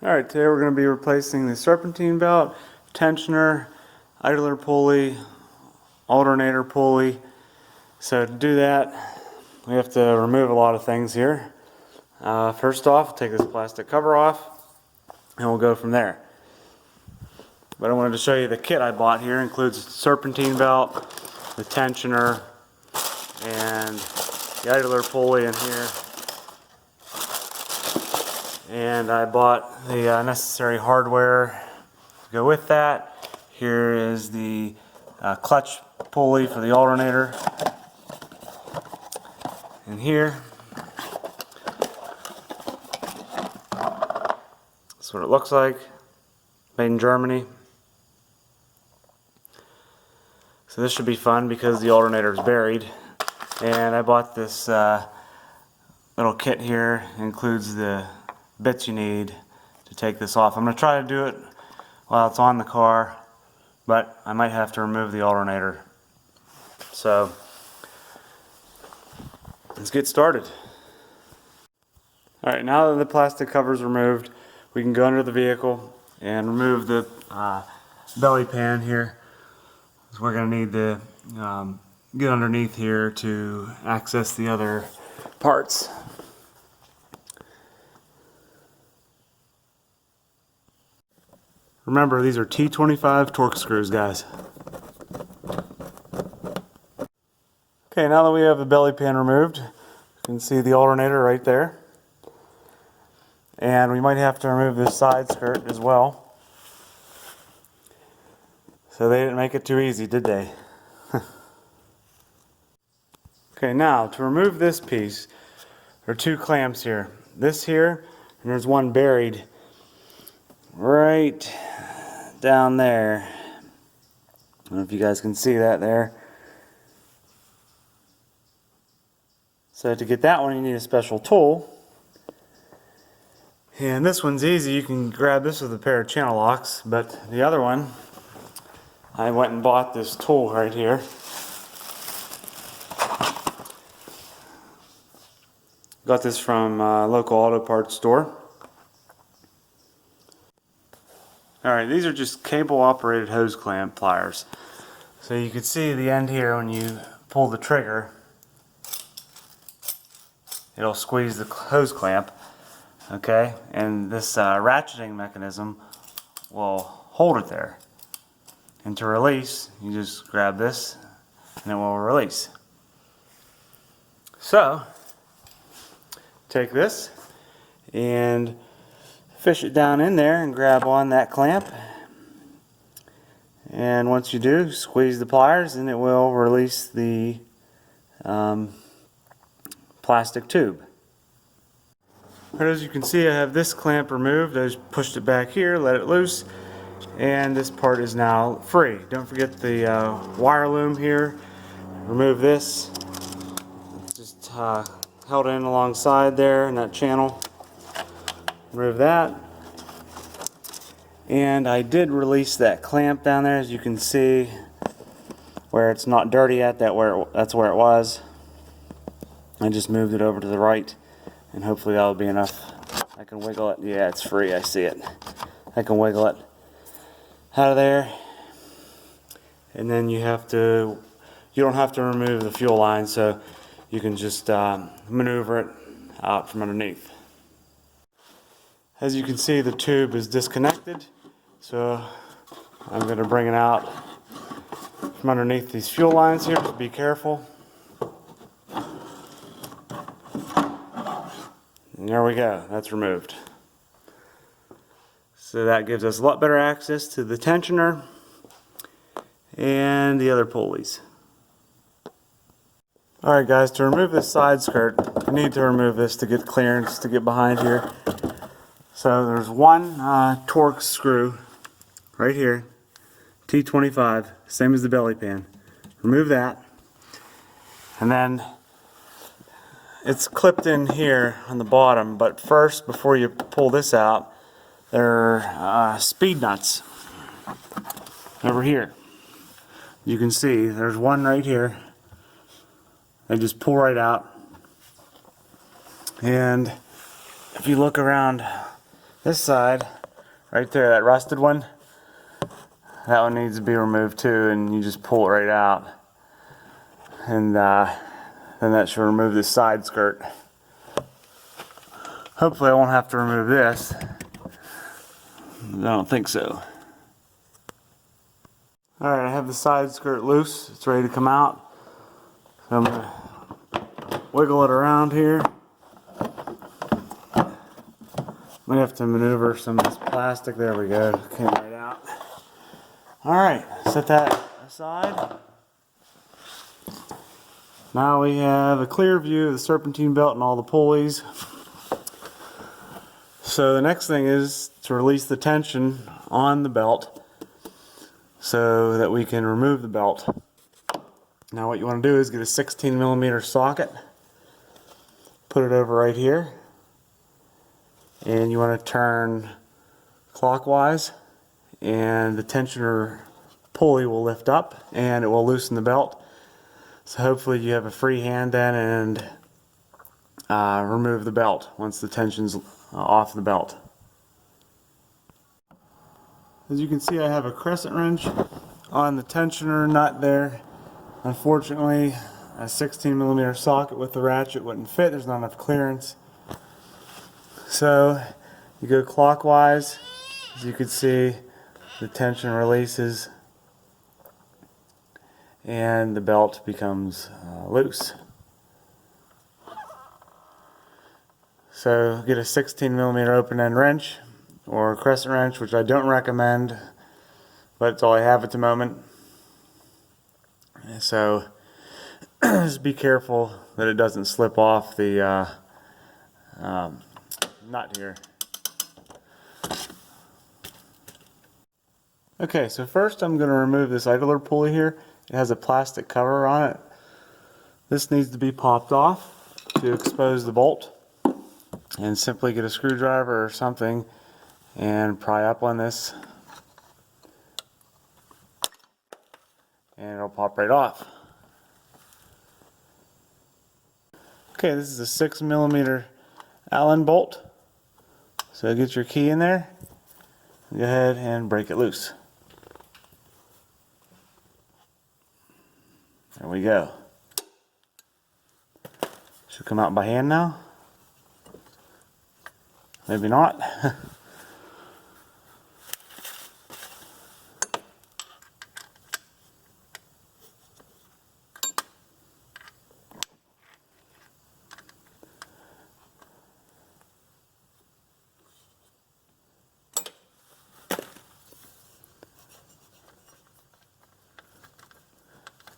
Alright, today we're going to be replacing the Serpentine belt, tensioner, idler pulley, alternator pulley. So to do that, we have to remove a lot of things here. First off, take this plastic cover off, and we'll go from there. But I wanted to show you the kit I bought here. It includes the Serpentine belt, the tensioner, and the idler pulley in here. And I bought the necessary hardware to go with that. Here is the clutch pulley for the alternator. And here, that's what it looks like. Made in Germany. So this should be fun because the alternator is buried. And I bought this little kit here. It includes the bits you need to take this off. I'm going to try to do it while it's on the car, but I might have to remove the alternator. So let's get started. Alright, now that the plastic cover is removed, we can go under the vehicle and remove the belly pan here. So we're going to need to get underneath here to access the other parts. Remember, these are T25 Torx screws, guys. Okay, now that we have the belly pan removed, you can see the alternator right there. And we might have to remove this side skirt as well. So they didn't make it too easy, did they? Okay, now to remove this piece, there are two clamps here. This here, and there's one buried right down there. I don't know if you guys can see that there. So to get that one, you need a special tool. And this one's easy. You can grab this with a pair of channel locks, but the other one, I went and bought this tool right here. Got this from a local auto parts store. Alright, these are just cable operated hose clamp pliers. So you can see the end here when you pull the trigger. It'll squeeze the hose clamp. Okay, and this ratcheting mechanism will hold it there. And to release, you just grab this and it will release. So, take this and fish it down in there and grab on that clamp. And once you do, squeeze the pliers and it will release the plastic tube. But as you can see, I have this clamp removed. I just pushed it back here, let it loose, and this part is now free. Don't forget the wire loom here. Remove this. Just held in alongside there in that channel. Remove that. And I did release that clamp down there, as you can see where it's not dirty at, that's where it was. I just moved it over to the right. And hopefully that'll be enough. I can wiggle it. Yeah, it's free. I see it. I can wiggle it out of there. And then you don't have to remove the fuel line, so you can just maneuver it out from underneath. As you can see, the tube is disconnected. So I'm going to bring it out from underneath these fuel lines here. Just be careful. And there we go, that's removed. So that gives us a lot better access to the tensioner and the other pulleys. Alright guys, to remove this side skirt, you need to remove this to get clearance to get behind here. So there's one Torx screw right here, T25, same as the belly pan. Remove that. And then it's clipped in here on the bottom, but first, before you pull this out, there are speed nuts over here. You can see there's one right here. They just pull right out. And if you look around This side, right there, that rusted one, that one needs to be removed too, and you just pull it right out. And then that should remove the side skirt. Hopefully I won't have to remove this. I don't think so. Alright, I have the side skirt loose. It's ready to come out. So I'm going to wiggle it around here. Might have to maneuver some of this plastic. There we go. Came right out. Alright, set that aside. Now we have a clear view of the serpentine belt and all the pulleys. So the next thing is to release the tension on the belt so that we can remove the belt. Now what you want to do is get a 16mm socket, put it over right here, and you want to turn clockwise, and the tensioner pulley will lift up and it will loosen the belt. So hopefully you have a free hand then and remove the belt once the tension's off the belt. As you can see, I have a crescent wrench on the tensioner nut there. Unfortunately, a 16mm socket with the ratchet wouldn't fit. There's not enough clearance. So you go clockwise. As you can see, the tension releases and the belt becomes loose. So get a 16mm open end wrench or a crescent wrench, which I don't recommend, but it's all I have at the moment. So just be careful that it doesn't slip off the nut here. Okay, so first I'm going to remove this idler pulley here. It has a plastic cover on it. This needs to be popped off to expose the bolt. And simply get a screwdriver or something and pry up on this. And it'll pop right off. Okay, this is a 6mm Allen bolt. So get your key in there. Go ahead and break it loose. There we go. Should come out by hand now. Maybe not.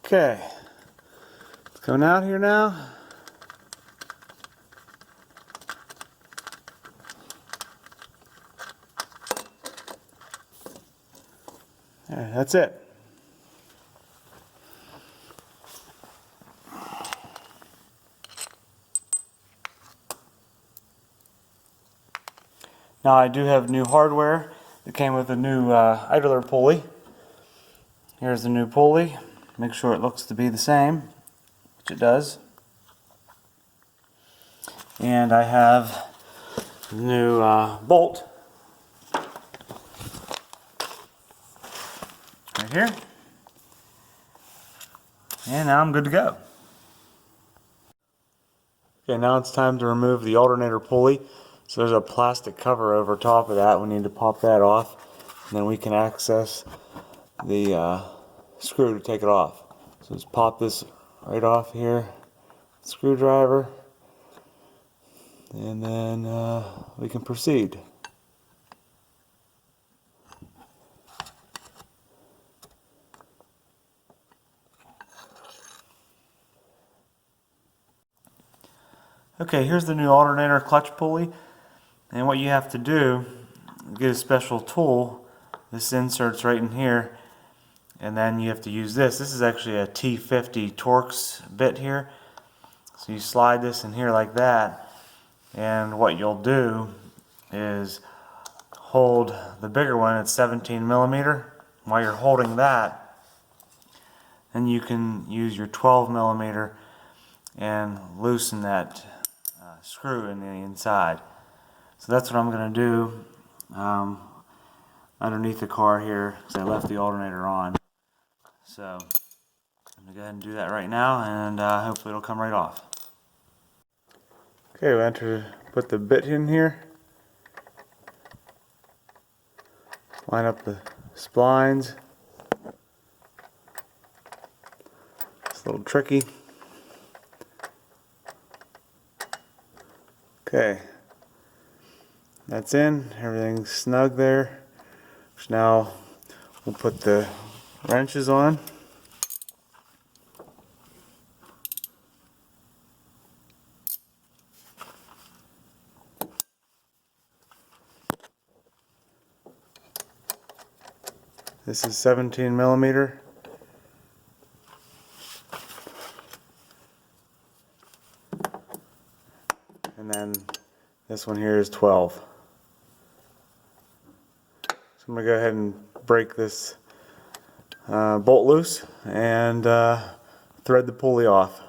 Okay, it's coming out here now. There, that's it. Now I do have new hardware that came with a new idler pulley. Here's the new pulley. Make sure it looks to be the same, which it does. And I have the new bolt right here. And now I'm good to go. Okay, now it's time to remove the alternator pulley. So there's a plastic cover over top of that. We need to pop that off. And then we can access the screw to take it off. So just pop this right off here, screwdriver, and then we can proceed. Okay, here's the new alternator clutch pulley, and what you have to do, get a special tool. This inserts right in here, and then you have to use this. This is actually a T50 Torx bit here. So you slide this in here like that, and what you'll do is hold the bigger one at 17mm. While you're holding that, then you can use your 12mm and loosen that screw in the inside. So that's what I'm going to do. underneath the car here because I left the alternator on. So I'm going to go ahead and do that right now, and hopefully it'll come right off. Okay, we put the bit in here. Line up the splines. It's a little tricky. Okay, that's in. Everything's snug there. So now we'll put the wrenches on. This is 17 millimeter. And then this one here is 12. So I'm going to go ahead and break this bolt loose and thread the pulley off.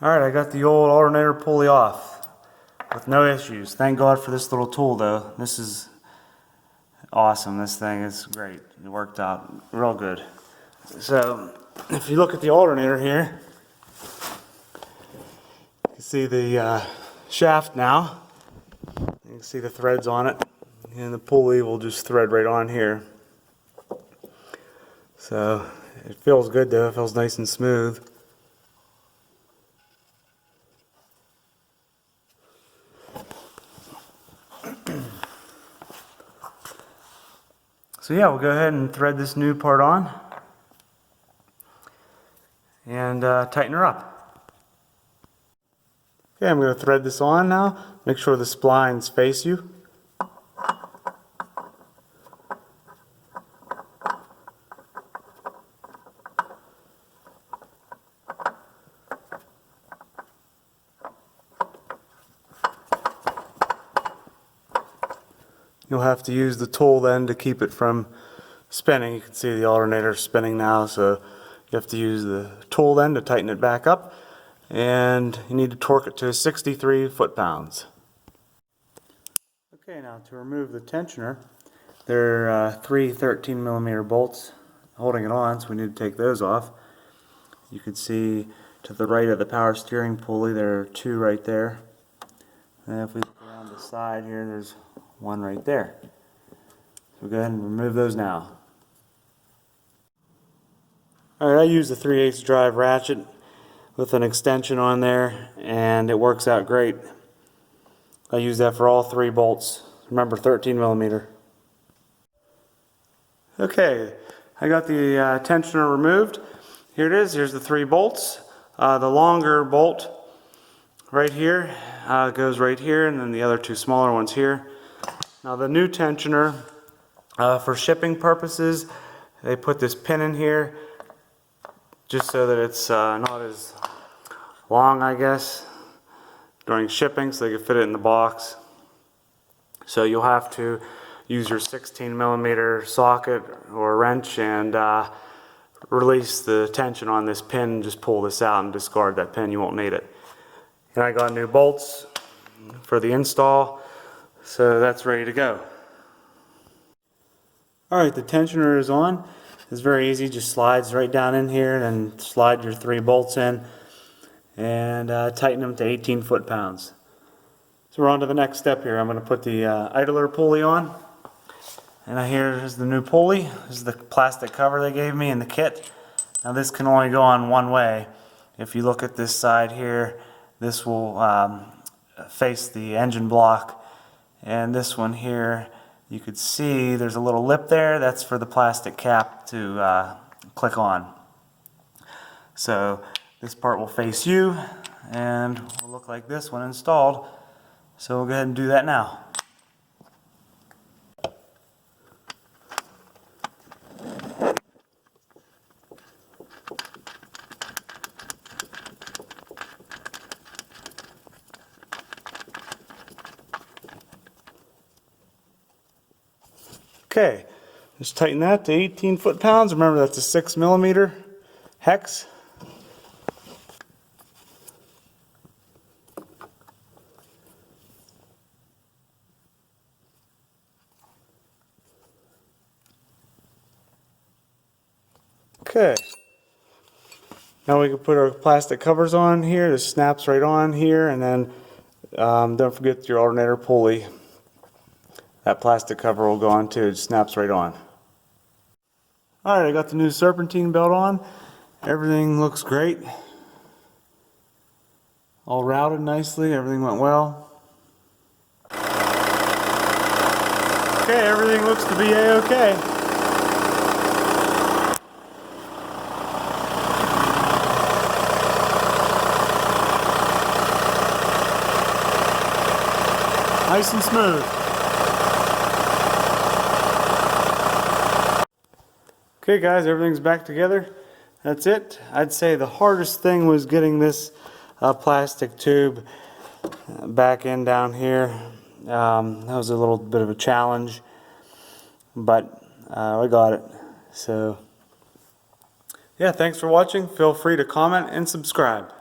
Alright, I got the old alternator pulley off with no issues. Thank God for this little tool though. This is awesome. This thing is great. It worked out real good. So if you look at the alternator here, you can see the shaft now. You can see the threads on it, and the pulley will just thread right on here. So it feels good though. It feels nice and smooth. So yeah, we'll go ahead and thread this new part on and tighten her up. Okay, I'm going to thread this on now. Make sure the splines face you. You'll have to use the tool then to keep it from spinning. You can see the alternator spinning now, so you have to use the tool then to tighten it back up, and you need to torque it to 63 foot-pounds. Okay, now to remove the tensioner, there are three 13 millimeter bolts holding it on, so we need to take those off. You can see to the right of the power steering pulley there are two right there, and if we look around the side here, there's one right there. So we'll go ahead and remove those now. Alright, I use the 3/8 drive ratchet with an extension on there, and it works out great. I use that for all three bolts. Remember, 13 millimeter. Okay, I got the tensioner removed. Here it is. Here's the three bolts. The longer bolt right here goes right here, and then the other two smaller ones here. Now the new tensioner, for shipping purposes, they put this pin in here just so that it's not as long, I guess, during shipping, so they can fit it in the box. So you'll have to use your 16 millimeter socket or wrench and release the tension on this pin. Just pull this out and discard that pin. You won't need it. And I got new bolts for the install. So that's ready to go. Alright, the tensioner is on. It's very easy, just slides right down in here and slide your three bolts in and tighten them to 18 foot-pounds. So we're on to the next step here. I'm going to put the idler pulley on. And here is the new pulley. This is the plastic cover they gave me in the kit. Now this can only go on one way. If you look at this side here, this will face the engine block. And this one here, you could see there's a little lip there. That's for the plastic cap to click on. So this part will face you and will look like this when installed. So we'll go ahead and do that now. Okay, just tighten that to 18 foot-pounds. Remember, that's a 6 millimeter hex. Okay. Now we can put our plastic covers on here. This snaps right on here, and then don't forget your alternator pulley. That plastic cover will go on too. It snaps right on. Alright, I got the new Serpentine belt on. Everything looks great. All routed nicely. Everything went well. Okay, everything looks to be A-okay. Nice and smooth. Okay guys, everything's back together. That's it. I'd say the hardest thing was getting this plastic tube back in down here. That was a little bit of a challenge, but I got it. So yeah, thanks for watching. Feel free to comment and subscribe.